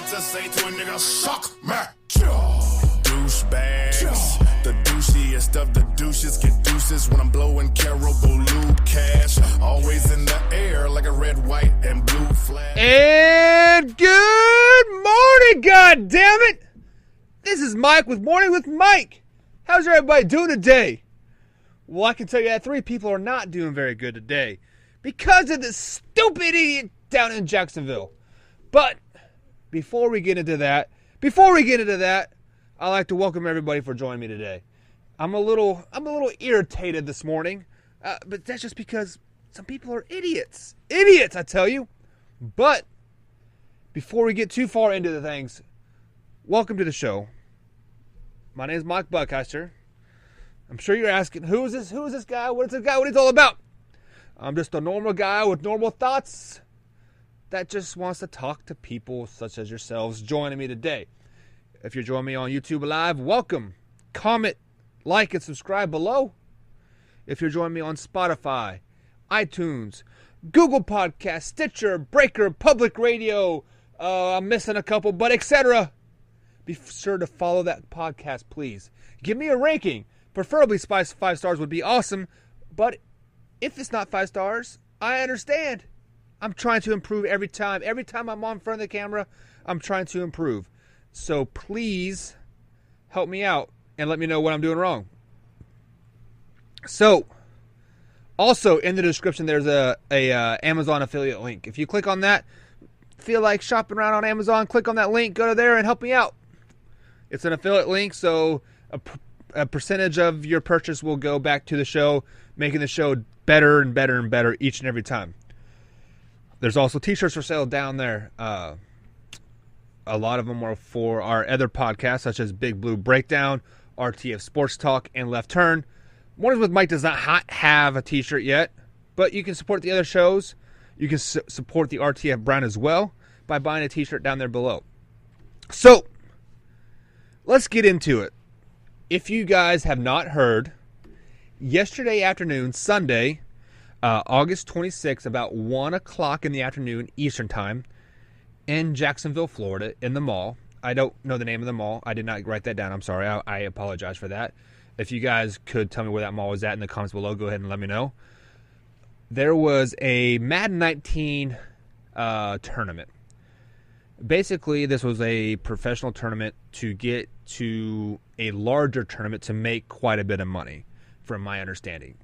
got to say to a nigga, suck me. Douchebags, the douchiest of the douches get deuces when I'm blowing Carol Lube cash. Always in the air like a red, white, and blue flag. And good morning, goddammit! This is Mike with Morning with Mike. How's everybody doing today? Well, I can tell you that 3 people are not doing very good today because of this stupid idiot down in Jacksonville. But before we get into that, I'd like to welcome everybody for joining me today. I'm a little irritated this morning, but that's just because some people are idiots. Idiots, I tell you. But before we get too far into the things, welcome to the show. My name is Mike Buckheister. I'm sure you're asking, who is this guy? What is this guy? What is he all about? I'm just a normal guy with normal thoughts that just wants to talk to people such as yourselves joining me today. If you're joining me on YouTube Live, welcome. Comment, like, and subscribe below. If you're joining me on Spotify, iTunes, Google Podcasts, Stitcher, Breaker, Public Radio, I'm missing a couple, but etc. Be sure to follow that podcast, please. Give me a ranking. Preferably 5 stars would be awesome, but if it's not 5 stars, I understand. I'm trying to improve every time. Every time I'm on front of the camera, I'm trying to improve. So please help me out and let me know what I'm doing wrong. So, also in the description, there's a Amazon affiliate link. If you click on that, feel like shopping around on Amazon, click on that link, go to there and help me out. It's an affiliate link, so a percentage of your purchase will go back to the show, making the show better and better and better each and every time. There's also t-shirts for sale down there. A lot of them are for our other podcasts, such as Big Blue Breakdown, RTF Sports Talk, and Left Turn. Mornings with Mike does not have a t-shirt yet, but you can support the other shows. You can support the RTF brand as well by buying a t-shirt down there below. So, let's get into it. If you guys have not heard, yesterday afternoon, Sunday, August 26th, about 1 o'clock in the afternoon, Eastern Time, in Jacksonville, Florida, in the mall. I don't know the name of the mall. I did not write that down. I'm sorry. I apologize for that. If you guys could tell me where that mall was at in the comments below, go ahead and let me know. There was a Madden 19 tournament. Basically, this was a professional tournament to get to a larger tournament to make quite a bit of money, from my understanding.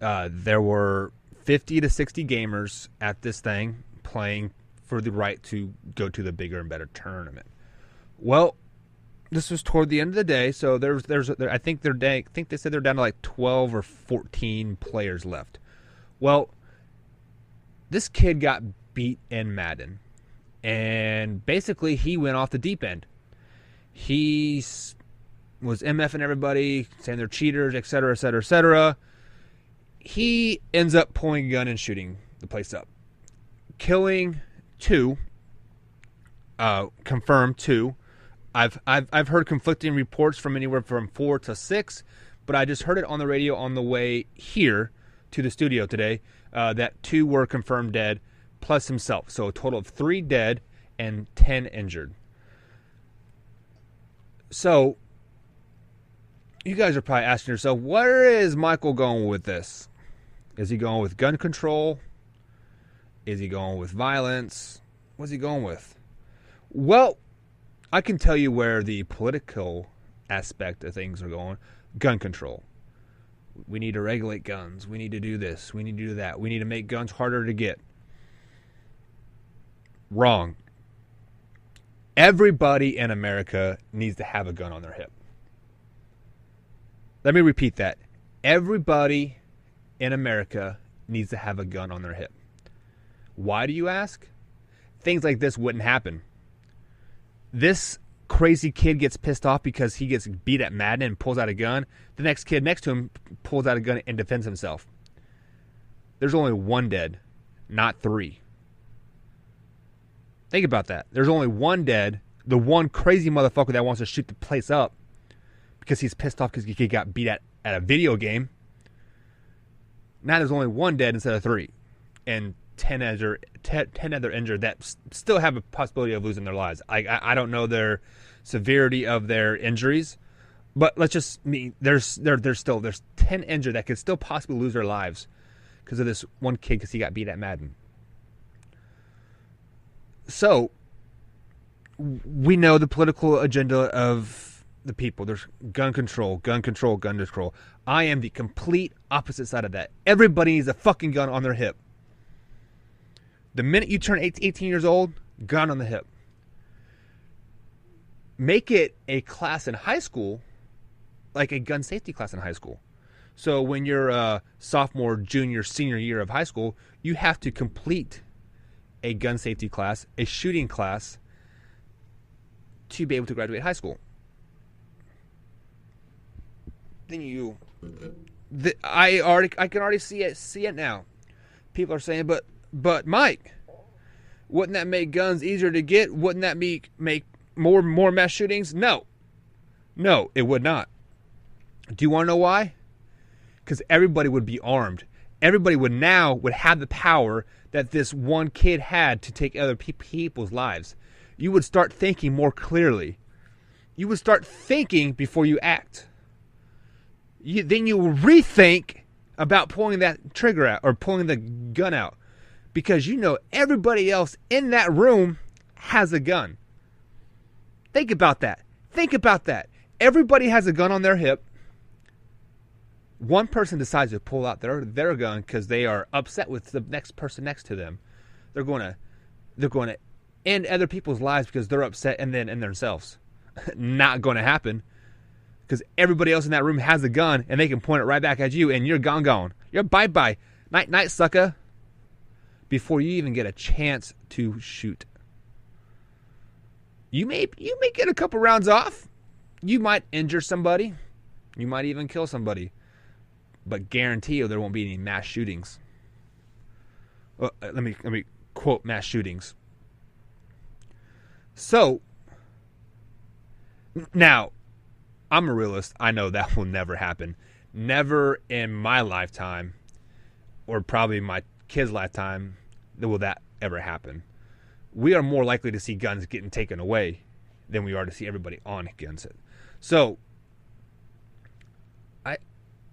There were 50 to 60 gamers at this thing playing for the right to go to the bigger and better tournament. Well, this was toward the end of the day, so I think they said they're down to like 12 or 14 players left. Well, this kid got beat in Madden, and basically he went off the deep end. He was MFing everybody, saying they're cheaters, etc., etc., etc. He ends up pulling a gun and shooting the place up, killing 2. Confirmed 2. I've heard conflicting reports from anywhere from 4 to 6, but I just heard it on the radio on the way here to the studio today that 2 were confirmed dead, plus himself. So a total of 3 dead and 10 injured. So you guys are probably asking yourself, where is Michael going with this? Is he going with gun control? Is he going with violence? What's he going with? Well, I can tell you where the political aspect of things are going. Gun control. We need to regulate guns. We need to do this. We need to do that. We need to make guns harder to get. Wrong. Everybody in America needs to have a gun on their hip. Let me repeat that. Everybody in America needs to have a gun on their hip. Why do you ask? Things like this wouldn't happen. This crazy kid gets pissed off because he gets beat at Madden and pulls out a gun. The next kid next to him pulls out a gun and defends himself. There's only 1 dead, not 3. Think about that. There's only 1 dead. The one crazy motherfucker that wants to shoot the place up because he's pissed off because he got beat at a video game. Now there's only 1 dead instead of 3. And 10 other injured that still have a possibility of losing their lives. I don't know their severity of their injuries, but let's just mean there's 10 injured that could still possibly lose their lives because of this one kid because he got beat at Madden. So we know the political agenda of the people. There's gun control, gun control, gun control. I am the complete opposite side of that. Everybody needs a fucking gun on their hip. The minute you turn 18 years old, gun on the hip. Make it a class in high school, like a gun safety class in high school. So when you're a sophomore, junior, senior year of high school, you have to complete a gun safety class, a shooting class, to be able to graduate high school. Then I can already see it now. People are saying, but Mike, wouldn't that make guns easier to get? Wouldn't that make more mass shootings? No, it would not. Do you want to know why? Because everybody would be armed. Everybody would have the power that this one kid had to take other people's lives. You would start thinking more clearly. You would start thinking before you act. Then you will rethink about pulling that trigger out or pulling the gun out because you know everybody else in that room has a gun. Think about that. Everybody has a gun on their hip. One person decides to pull out their gun because they are upset with the next person next to them. They're going to end other people's lives because they're upset and then end themselves. Not going to happen. Because everybody else in that room has a gun and they can point it right back at you and you're gone. You're bye-bye. Night, sucker. Before you even get a chance to shoot. You may get a couple rounds off. You might injure somebody. You might even kill somebody. But guarantee you there won't be any mass shootings. Well, let me quote mass shootings. So, now, I'm a realist. I know that will never happen. Never in my lifetime, or probably my kid's lifetime, will that ever happen. We are more likely to see guns getting taken away than we are to see everybody on guns. So,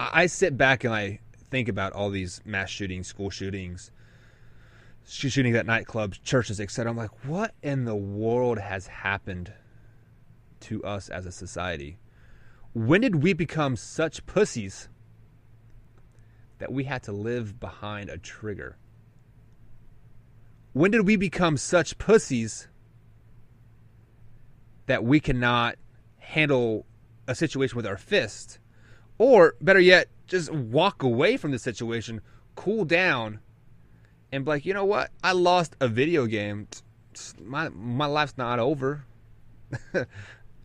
I sit back and I think about all these mass shootings, school shootings, shootings at nightclubs, churches, etc. I'm like, what in the world has happened to us as a society? When did we become such pussies that we had to live behind a trigger? When did we become such pussies that we cannot handle a situation with our fist? Or, better yet, just walk away from the situation, cool down, and be like, you know what? I lost a video game. My life's not over.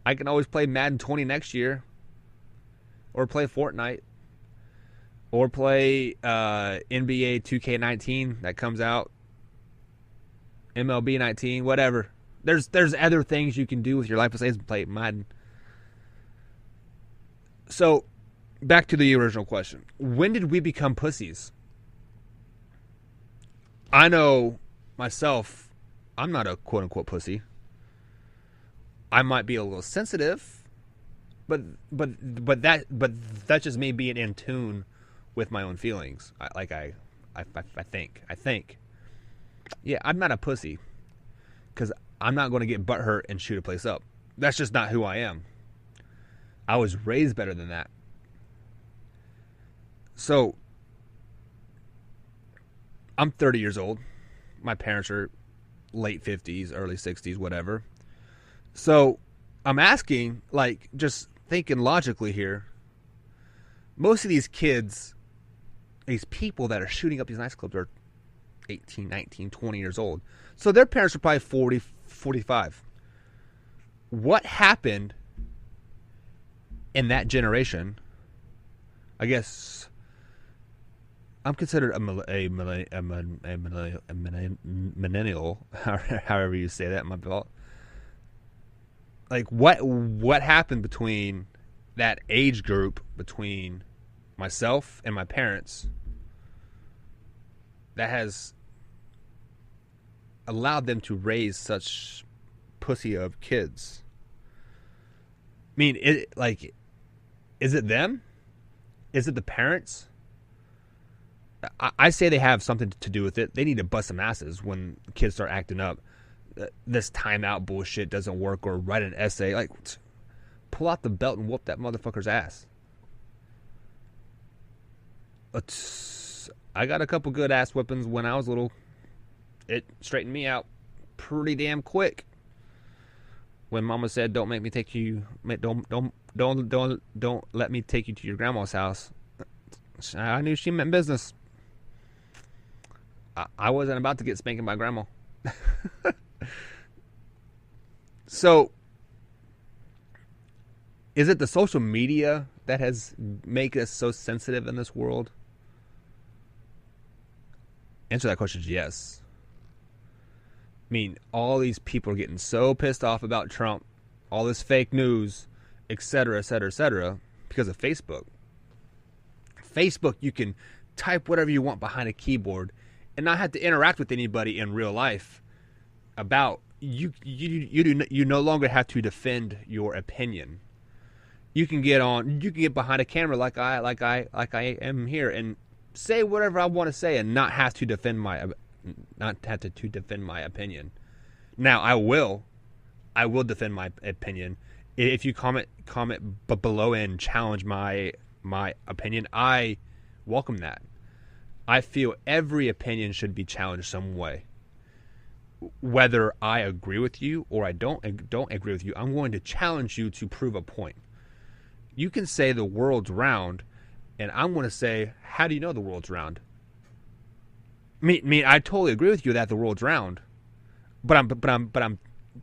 I can always play Madden 20 next year. Or play Fortnite. Or play NBA 2K19 that comes out. MLB 19, whatever. There's other things you can do with your life besides play Madden. So, back to the original question. When did we become pussies? I know myself, I'm not a quote-unquote pussy. I might be a little sensitive, but that's just me being in tune with my own feelings. I think. Yeah, I'm not a pussy because I'm not going to get butthurt and shoot a place up. That's just not who I am. I was raised better than that. So, I'm 30 years old. My parents are late 50s, early 60s, whatever. So, I'm asking, just thinking logically here, most of these kids, these people that are shooting up these nightclubs are 18, 19, 20 years old. So, their parents are probably 40, 45. What happened in that generation? I guess I'm considered a millennial, however you say that in my belt. What happened between that age group, between myself and my parents, that has allowed them to raise such pussy of kids? I mean, is it them? Is it the parents? I say they have something to do with it. They need to bust some asses when kids start acting up. This timeout bullshit doesn't work, or write an essay. Like, pull out the belt and whoop that motherfucker's ass. I got a couple good ass whippings when I was little. It straightened me out pretty damn quick. When Mama said, "Don't make me take you, don't let me take you to your grandma's house," I knew she meant business. I wasn't about to get spanked by grandma. So, is it the social media that has made us so sensitive in this world? Answer that question is yes. I mean, all these people are getting so pissed off about Trump, all this fake news, etc., etc., etc., because of Facebook. Facebook, you can type whatever you want behind a keyboard and not have to interact with anybody in real life about you no longer have to defend your opinion. You can get behind a camera like I am here and say whatever I want to say and not have to defend my opinion. Now I will defend my opinion. If you comment below and challenge my opinion, I welcome that. I feel every opinion should be challenged some way. Whether I agree with you or I don't agree with you, I'm going to challenge you to prove a point. You can say the world's round, and I'm going to say, how do you know the world's round? I totally agree with you that the world's round, but I'm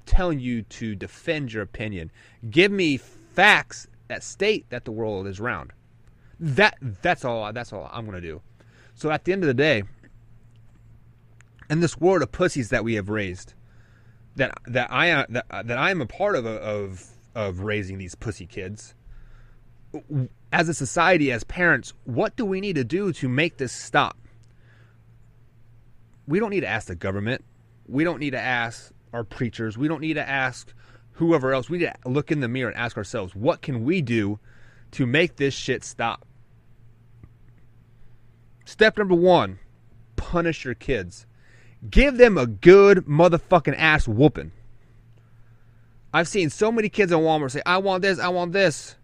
telling you to defend your opinion. Give me facts that state that the world is round. That's all I'm going to do. So at the end of the day, in this world of pussies that we have raised, that I am a part of raising these pussy kids, as a society, as parents, what do we need to do to make this stop? We don't need to ask the government. We don't need to ask our preachers. We don't need to ask whoever else. We need to look in the mirror and ask ourselves, what can we do to make this shit stop? Step number 1, punish your kids. Give them a good motherfucking ass whooping. I've seen so many kids in Walmart say, I want this, I want this.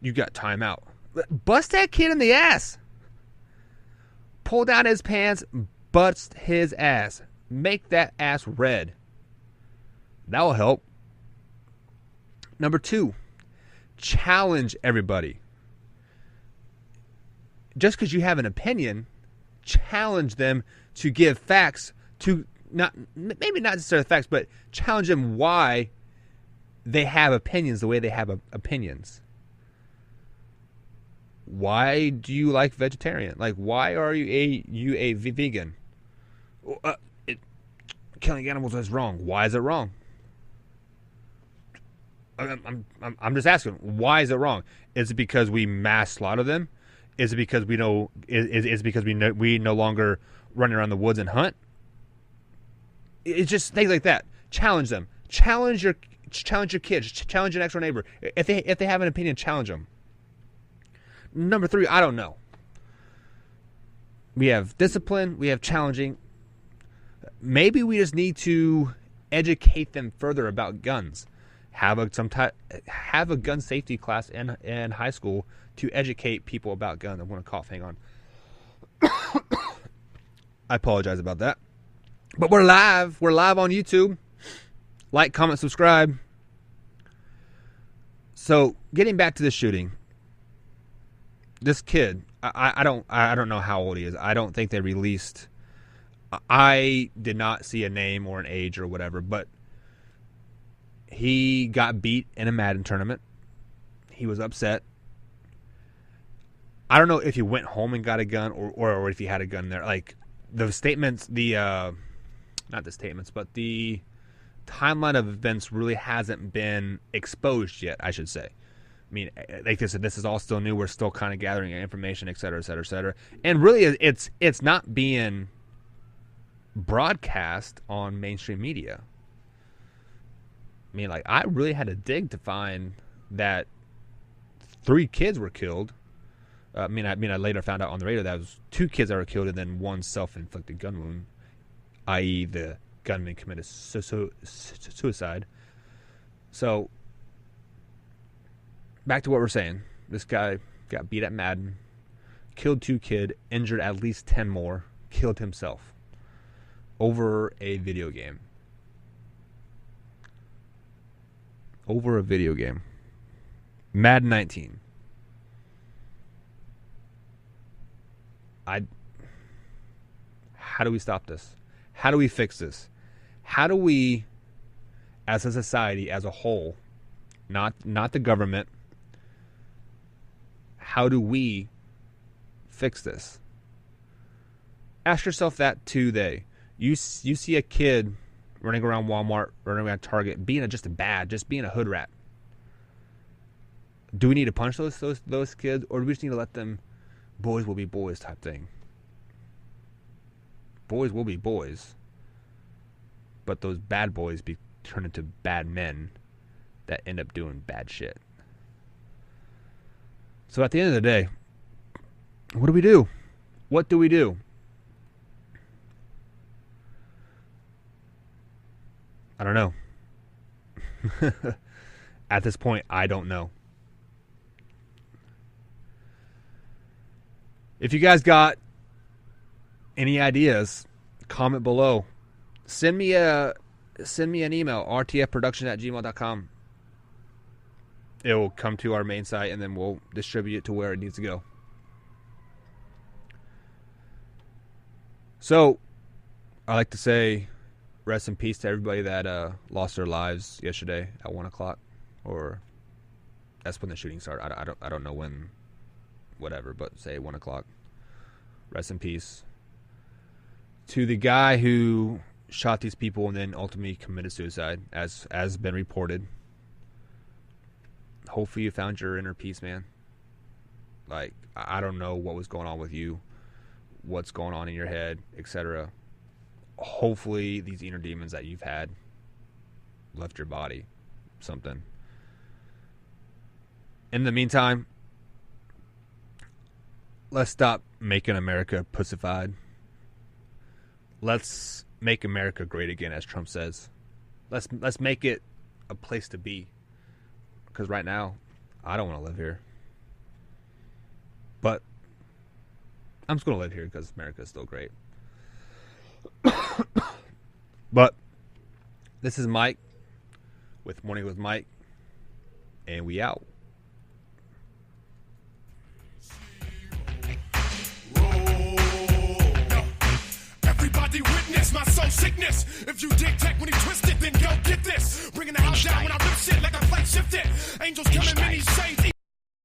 You got timeout. Bust that kid in the ass. Pull down his pants, bust his ass. Make that ass red. That will help. Number 2, challenge everybody. Just because you have an opinion, challenge them to give facts to maybe not necessarily facts, but challenge them why they have opinions the way they have opinions. Why do you like vegetarian? Like, why are you a vegan? Killing animals is wrong. Why is it wrong? I'm just asking. Why is it wrong? Is it because we mass slaughter them? Is it because we know? Is it because we no longer run around the woods and hunt? It's just things like that. Challenge them. Challenge your kids. Challenge your next door neighbor. If they have an opinion, challenge them. Number 3, I don't know. We have discipline. We have challenging. Maybe we just need to educate them further about guns. Have a gun safety class in high school to educate people about guns. I'm going to cough. Hang on. I apologize about that. But we're live. We're live on YouTube. Like, comment, subscribe. So, getting back to the shooting. This kid, I don't know how old he is. I don't think they released. I did not see a name or an age or whatever, but he got beat in a Madden tournament. He was upset. I don't know if he went home and got a gun or if he had a gun there. Like, the statements, not the statements, but the timeline of events really hasn't been exposed yet, I should say. I mean, like I said, this is all still new. We're still kind of gathering information, et cetera, et cetera, et cetera. And really, it's not being broadcast on mainstream media. I mean, like, I really had to dig to find that 3 kids were killed. I later found out on the radio that it was 2 kids that were killed and then 1 self-inflicted gun wound, i.e. the gunman committed suicide. So, back to what we're saying. This guy got beat at Madden, killed 2 kids, injured at least 10 more, killed himself over a video game. Over a video game. Madden 19. How do we stop this? How do we fix this? How do we, as a society, as a whole, not the government, how do we fix this? Ask yourself that today. You see a kid running around Walmart, running around Target, being just being a hood rat. Do we need to punish those kids, or do we just need to let them, boys will be boys type thing? Boys will be boys, but those bad boys be turned into bad men that end up doing bad shit. So at the end of the day, what do we do? What do we do? I don't know. At this point, I don't know. If you guys got any ideas, comment below. Send me an email, rtfproduction@gmail.com. It will come to our main site, and then we'll distribute it to where it needs to go. So, I like to say, rest in peace to everybody that lost their lives yesterday at 1 o'clock, or that's when the shooting started. I don't know when, whatever, but say 1 o'clock. Rest in peace to the guy who shot these people and then ultimately committed suicide, as been reported. Hopefully you found your inner peace, man. Like, I don't know what was going on with you, what's going on in your head, etc. Hopefully these inner demons that you've had left your body, something. In the meantime, let's stop making America pussified. Let's make America great again, as Trump says. Let's make it a place to be. Because right now, I don't want to live here. But I'm just going to live here because America is still great. But this is Mike with Morning with Mike, and we out. Everybody witness my soul sickness. If you dig tech